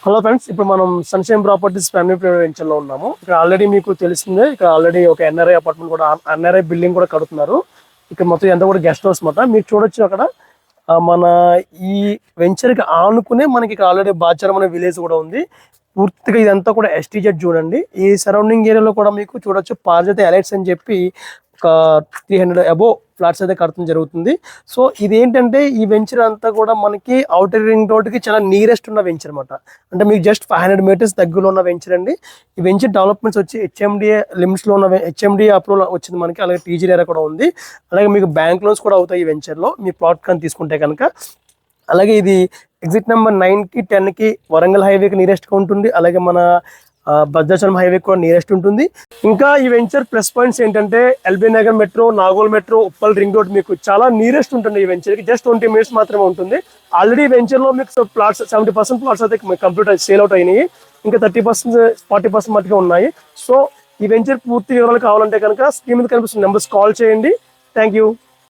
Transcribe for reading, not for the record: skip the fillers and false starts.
Hello friends, ఇప్పుడు మనం sunshine properties family private వెంచర్లో ఉన్నాము. ఇక్కడ ఆల్రెడీ మీకు తెలిసిందే, ఇక్కడ ఆల్రెడీ ఒక ఎన్ఆర్ఐ అపార్ట్మెంట్ కూడా, ఎన్ఆర్ఐ బిల్డింగ్ కూడా కడుతున్నారు. ఇక్కడ మొత్తం ఎంత కూడా గెస్ట్ హౌస్ మాట మీరు చూడొచ్చు. అక్కడ మన ఈ వెంచర్కి ఆనుకునే మనకి ఇక్కడ ఆల్రెడీ బాచారం అనే విలేజ్ కూడా ఉంది. పూర్తిగా ఇదంతా కూడా ఎస్టీజెడ్ చూడండి. ఈ సరౌండింగ్ ఏరియాలో కూడా మీకు చూడొచ్చు పారిజాత ఎలైట్స్ అని చెప్పి ఒక 300 అబోవ్ ఫ్లాట్స్ అయితే కడతం జరుగుతుంది. సో ఇదేంటంటే ఈ వెంచర్ అంతా కూడా మనకి అవుటర్ రింగ్ రోడ్కి చాలా నియరెస్ట్ ఉన్న వెంచర్ అనమాట. అంటే మీకు జస్ట్ 500 మీటర్స్ దగ్గరలో ఉన్న వెంచర్ అండి. ఈ వెంచర్ డెవలప్మెంట్స్ వచ్చి హెచ్ఎండిఏ లిమిట్స్లో ఉన్న హెచ్ఎండిఏ అప్రూవల్ వచ్చింది మనకి. అలాగే టీజీఆర్ కూడా ఉంది. అలాగే మీకు బ్యాంక్ లోన్స్ కూడా అవుతాయి ఈ వెంచర్లో మీ ప్లాట్ కానీ తీసుకుంటే కనుక. అలాగే ఇది ఎగ్జిట్ నెంబర్ 9కి 10కి వరంగల్ హైవేకి నియరెస్ట్గా ఉంటుంది. అలాగే మన భద్రాచలం హైవే కూడా నియరెస్ట్ ఉంటుంది. ఇంకా ఈ వెంచర్ ప్లస్ పాయింట్స్ ఏంటంటే LB Nagar metro, Nagole metro, Uppal ring road మీకు చాలా నియరెస్ట్ ఉంటుంది. ఈ వెంచర్కి జస్ట్ 20 మినిట్స్ మాత్రమే ఉంటుంది. ఆల్రెడీ వెంచర్లో మీకు ప్లాట్స్ 70% ప్లాట్స్ అయితే కంప్లీట్ సేల్ అవుట్ అయినాయి. ఇంకా 30% 40% మట్టుగా ఉన్నాయి. సో ఈ వెంచర్ పూర్తి వివరాలు కావాలంటే కనుక స్క్రీన్ మీద కనిపిస్తున్న నెంబర్స్ కాల్ చేయండి. Thank you.